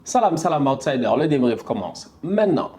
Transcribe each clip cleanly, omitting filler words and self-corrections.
Salam, salam outsider, le débrief commence maintenant.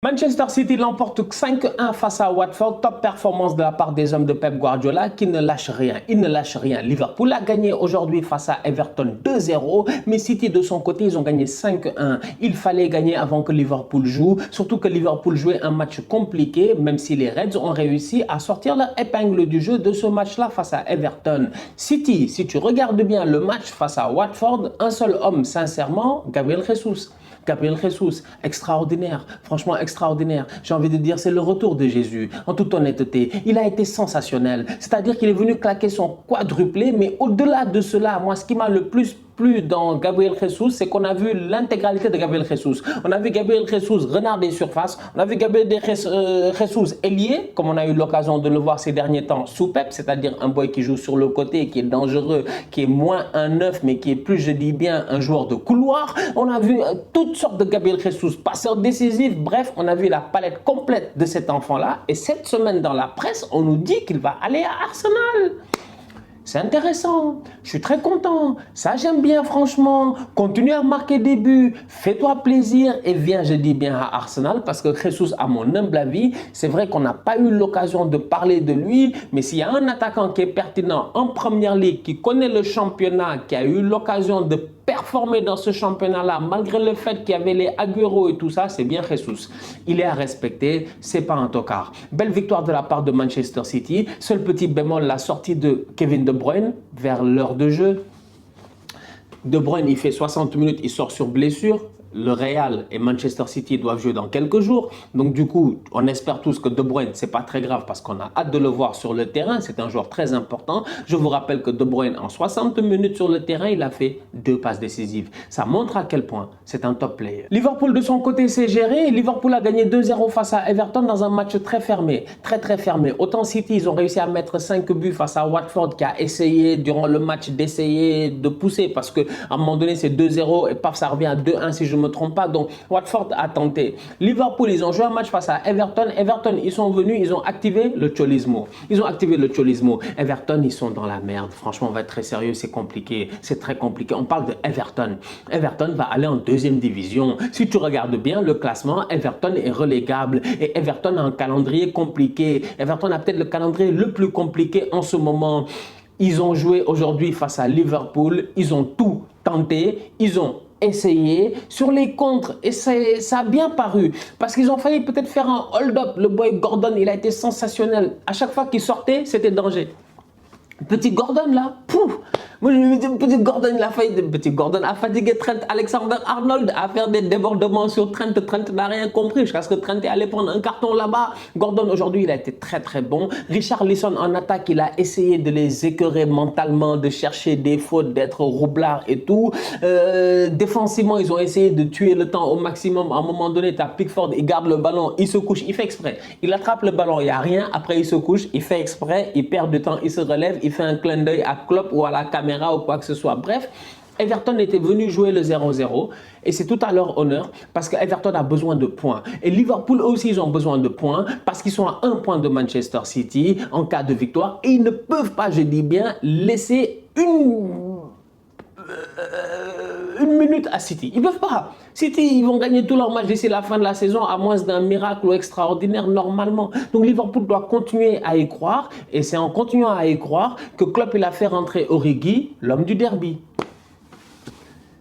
Manchester City l'emporte 5-1 face à Watford. Top performance de la part des hommes de Pep Guardiola qui ne lâchent rien. Ils ne lâchent rien. Liverpool a gagné aujourd'hui face à Everton 2-0. Mais City de son côté, ils ont gagné 5-1. Il fallait gagner avant que Liverpool joue. Surtout que Liverpool jouait un match compliqué, même si les Reds ont réussi à sortir leur épingle du jeu de ce match-là face à Everton. City, si tu regardes bien le match face à Watford, un seul homme, sincèrement, Gabriel Jesus. Gabriel Jesus, extraordinaire, franchement extraordinaire. J'ai envie de dire, c'est le retour de Jésus. En toute honnêteté, il a été sensationnel. C'est-à-dire qu'il est venu claquer son quadruplé, mais au-delà de cela, moi, ce qui m'a le plus plu dans Gabriel Jesus, c'est qu'on a vu l'intégralité de Gabriel Jesus. On a vu Gabriel Jesus renard des surfaces, on a vu Gabriel Jesus ailier, comme on a eu l'occasion de le voir ces derniers temps sous Pep, c'est-à-dire un boy qui joue sur le côté, qui est dangereux, qui est moins un neuf, mais qui est plus, je dis bien, un joueur de couloir. On a vu toutes sortes de Gabriel Jesus, passeur décisif, bref, on a vu la palette complète de cet enfant-là. Et cette semaine dans la presse, on nous dit qu'il va aller à Arsenal. C'est intéressant, je suis très content, ça j'aime bien franchement, continue à marquer des buts, fais-toi plaisir et viens, je dis bien, à Arsenal parce que Jesus, à mon humble avis, c'est vrai qu'on n'a pas eu l'occasion de parler de lui, mais s'il y a un attaquant qui est pertinent en première ligue, qui connaît le championnat, qui a eu l'occasion de performer dans ce championnat-là, malgré le fait qu'il y avait les Agüero et tout ça, c'est bien Jesus. Il est à respecter, c'est pas un tocard. Belle victoire de la part de Manchester City. Seul petit bémol, la sortie de Kevin De Bruyne vers l'heure de jeu. De Bruyne, il fait 60 minutes, il sort sur blessure. Le Real et Manchester City doivent jouer dans quelques jours. Donc du coup, on espère tous que De Bruyne, c'est pas très grave parce qu'on a hâte de le voir sur le terrain. C'est un joueur très important. Je vous rappelle que De Bruyne, en 60 minutes sur le terrain, il a fait 2 passes décisives. Ça montre à quel point c'est un top player. Liverpool, de son côté, s'est géré. Liverpool a gagné 2-0 face à Everton dans un match très fermé. Très fermé. Autant City, ils ont réussi à mettre 5 buts face à Watford qui a essayé, durant le match, d'essayer de pousser parce qu'à un moment donné, c'est 2-0 et paf, ça revient à 2-1 si je ne me trompe pas. Donc, Watford a tenté. Liverpool, ils ont joué un match face à Everton. Everton, ils sont venus, ils ont activé le cholismo. Ils ont activé le cholismo. Everton, ils sont dans la merde. Franchement, on va être très sérieux, c'est compliqué. C'est très compliqué. On parle de Everton. Everton va aller en 2e division. Si tu regardes bien le classement, Everton est relégable. Et Everton a un calendrier compliqué. Everton a peut-être le calendrier le plus compliqué en ce moment. Ils ont joué aujourd'hui face à Liverpool. Ils ont tout tenté. Ils ont essayé sur les contres et ça a bien paru parce qu'ils ont failli peut-être faire un hold-up. Le boy Gordon, il a été sensationnel. À chaque fois qu'il sortait, c'était danger. Petit Gordon là, pouf. Moi je me dis, petit Gordon a fatigué Trent Alexander-Arnold à faire des débordements sur Trent. Trent n'a rien compris jusqu'à ce que Trent est allé prendre un carton là-bas. Gordon aujourd'hui il a été très bon. Richarlison en attaque, il a essayé de les écœurer mentalement, de chercher des fautes, d'être roublard et tout. Défensivement, ils ont essayé de tuer le temps au maximum. À un moment donné, tu as Pickford, il garde le ballon, il se couche, il fait exprès. Il attrape le ballon, il n'y a rien. Après, il se couche, il fait exprès, il perd du temps, il se relève, il fait un clin d'œil à Klopp ou à la caméra ou quoi que ce soit. Bref, Everton était venu jouer le 0-0 et c'est tout à leur honneur parce que Everton a besoin de points. Et Liverpool aussi, ils ont besoin de points parce qu'ils sont à 1 point de Manchester City en cas de victoire et ils ne peuvent pas, je dis bien, laisser une minute à City. Ils ne peuvent pas. City, ils vont gagner tous leurs matchs d'ici la fin de la saison à moins d'un miracle extraordinaire normalement. Donc Liverpool doit continuer à y croire et c'est en continuant à y croire que Klopp il a fait rentrer Origi, l'homme du derby.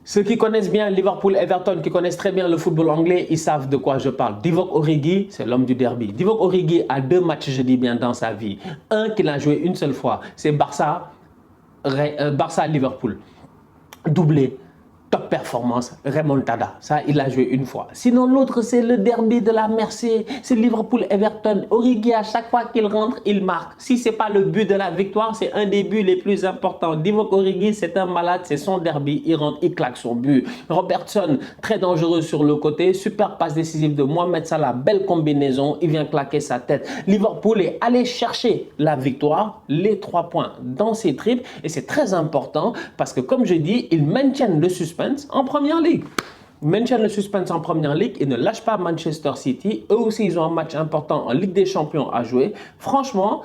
Ceux qui connaissent bien Liverpool-Everton, qui connaissent très bien le football anglais, ils savent de quoi je parle. Divock Origi, c'est l'homme du derby. Divock Origi a 2 matchs, je dis bien, dans sa vie. Un qu'il a joué une seule fois, c'est Barça-Liverpool. Doublé. Top performance, remontada. Ça, il a joué une fois. Sinon, l'autre, c'est le derby de la Merseyside. C'est Liverpool-Everton. Origi, à chaque fois qu'il rentre, il marque. Si ce n'est pas le but de la victoire, c'est un des buts les plus importants. Divock Origi, c'est un malade, c'est son derby. Il rentre, il claque son but. Robertson, très dangereux sur le côté. Super passe décisive de Mohamed Salah. Belle combinaison. Il vient claquer sa tête. Liverpool est allé chercher la victoire, les 3 points dans ses tripes. Et c'est très important parce que, comme je dis, ils maintiennent le suspense en première ligue. Ils maintiennent le suspense en première ligue et ne lâchent pas Manchester City. Eux aussi, ils ont un match important en Ligue des Champions à jouer. Franchement,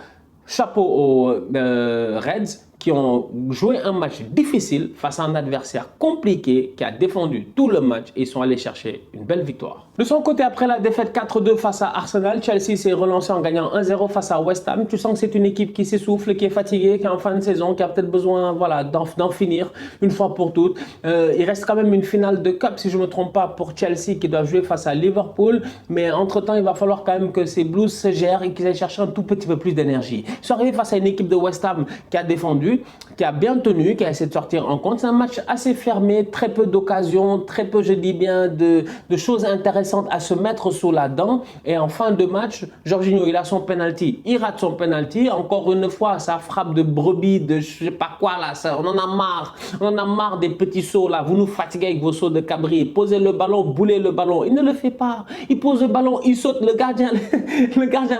chapeau aux Reds qui ont joué un match difficile face à un adversaire compliqué qui a défendu tout le match et ils sont allés chercher une belle victoire. De son côté, après la défaite 4-2 face à Arsenal, Chelsea s'est relancé en gagnant 1-0 face à West Ham. Tu sens que c'est une équipe qui s'essouffle, qui est fatiguée, qui est en fin de saison, qui a peut-être besoin voilà, d'en finir une fois pour toutes. Il reste quand même une finale de Cup, si je ne me trompe pas, pour Chelsea qui doit jouer face à Liverpool. Mais entre-temps, il va falloir quand même que ces Blues se gèrent et qu'ils aillent chercher un tout petit peu plus d'énergie. Ils sont arrivés face à une équipe de West Ham qui a défendu, qui a bien tenu, qui a essayé de sortir en compte. C'est un match assez fermé, très peu d'occasions, très peu, je dis bien, de choses intéressantes à se mettre sous la dent. Et en fin de match, Jorginho, il a son penalty, il rate son penalty. Encore une fois, ça frappe de brebis, de je sais pas quoi là, ça, on en a marre des petits sauts là. Vous nous fatiguez avec vos sauts de cabri. Posez le ballon, boulez le ballon. Il ne le fait pas. Il pose le ballon, il saute. Le gardien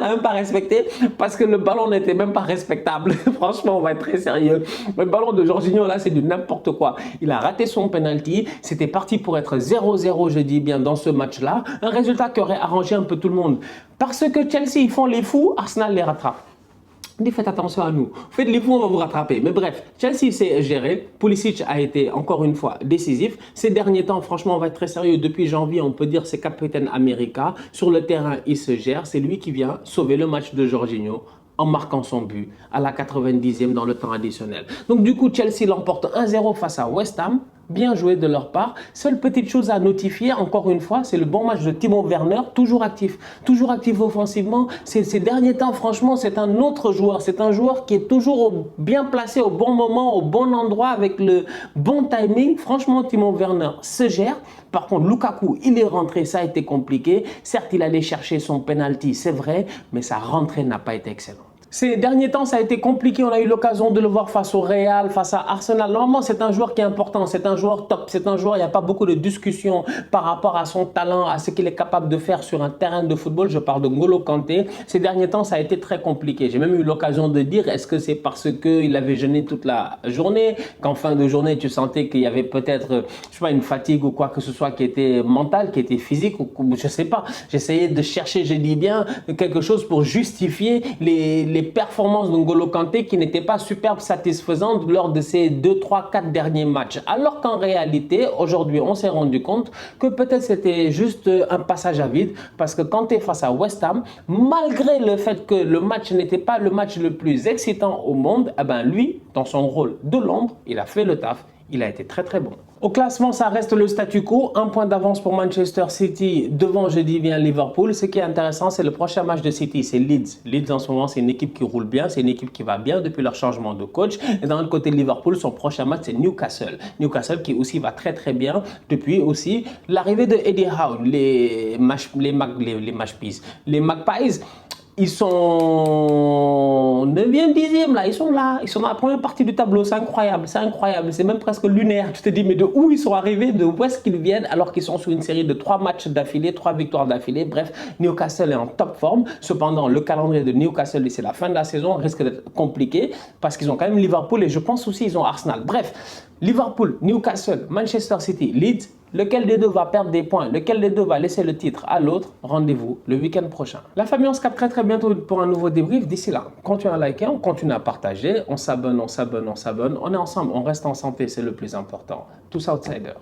l'a même pas respecté parce que le ballon n'était même pas respectable. Franchement, on va être très sérieux. Le ballon de Jorginho là, c'est du n'importe quoi. Il a raté son penalty. C'était parti pour être 0-0, je dis bien, dans ce match-là. Un résultat qui aurait arrangé un peu tout le monde. Parce que Chelsea, ils font les fous, Arsenal les rattrape. Faites attention à nous. Faites les fous, on va vous rattraper. Mais bref, Chelsea s'est géré. Pulisic a été encore une fois décisif. Ces derniers temps, franchement, on va être très sérieux. Depuis janvier, on peut dire c'est Captain America. Sur le terrain, il se gère. C'est lui qui vient sauver le match de Jorginho en marquant son but à la 90e dans le temps additionnel. Donc du coup, Chelsea l'emporte 1-0 face à West Ham. Bien joué de leur part. Seule petite chose à notifier, encore une fois, c'est le bon match de Timo Werner, toujours actif offensivement. Ces derniers temps, franchement, c'est un autre joueur. C'est un joueur qui est toujours bien placé au bon moment, au bon endroit, avec le bon timing. Franchement, Timo Werner se gère. Par contre, Lukaku, il est rentré, ça a été compliqué. Certes, il allait chercher son penalty, c'est vrai, mais sa rentrée n'a pas été excellente. Ces derniers temps, ça a été compliqué. On a eu l'occasion de le voir face au Real, face à Arsenal. Normalement, c'est un joueur qui est important. C'est un joueur top. C'est un joueur, il n'y a pas beaucoup de discussion par rapport à son talent, à ce qu'il est capable de faire sur un terrain de football. Je parle de N'Golo Kanté. Ces derniers temps, ça a été très compliqué. J'ai même eu l'occasion de dire, est-ce que c'est parce qu'il avait jeûné toute la journée, qu'en fin de journée, tu sentais qu'il y avait peut-être, je sais pas, une fatigue ou quoi que ce soit qui était mentale, qui était physique, ou je sais pas. J'essayais de chercher, je dis bien, quelque chose pour justifier les performances de N'Golo Kanté qui n'étaient pas super satisfaisantes lors de ces 2, 3, 4 derniers matchs. Alors qu'en réalité, aujourd'hui, on s'est rendu compte que peut-être c'était juste un passage à vide parce que Kanté face à West Ham, malgré le fait que le match n'était pas le match le plus excitant au monde, eh ben lui, dans son rôle de l'ombre, il a fait le taf. Il a été très très bon. Au classement, ça reste le statu quo. Un point d'avance pour Manchester City devant, je dis bien, Liverpool. Ce qui est intéressant, c'est le prochain match de City, c'est Leeds. Leeds, en ce moment, c'est une équipe qui roule bien. C'est une équipe qui va bien depuis leur changement de coach. Et d'un autre côté de Liverpool, son prochain match, c'est Newcastle. Newcastle qui aussi va très très bien depuis aussi l'arrivée de Eddie Howe. Les Magpies. Ils sont 9e, 10e, là. Ils sont là. Ils sont dans la première partie du tableau. C'est incroyable. C'est incroyable. C'est même presque lunaire. Tu te dis, mais de où ils sont arrivés? De où est-ce qu'ils viennent? Alors qu'ils sont sur une série de 3 matchs d'affilée, 3 victoires d'affilée. Bref, Newcastle est en top forme. Cependant, le calendrier de Newcastle, d'ici la fin de la saison, risque d'être compliqué parce qu'ils ont quand même Liverpool et je pense aussi ils ont Arsenal. Bref, Liverpool, Newcastle, Manchester City, Leeds. Lequel des deux va perdre des points? Lequel des deux va laisser le titre à l'autre? Rendez-vous le week-end prochain. La famille, on se capte très très bientôt pour un nouveau débrief. D'ici là, continuez à liker, on continue à partager, on s'abonne, on est ensemble, on reste en santé, c'est le plus important. Tous outsiders.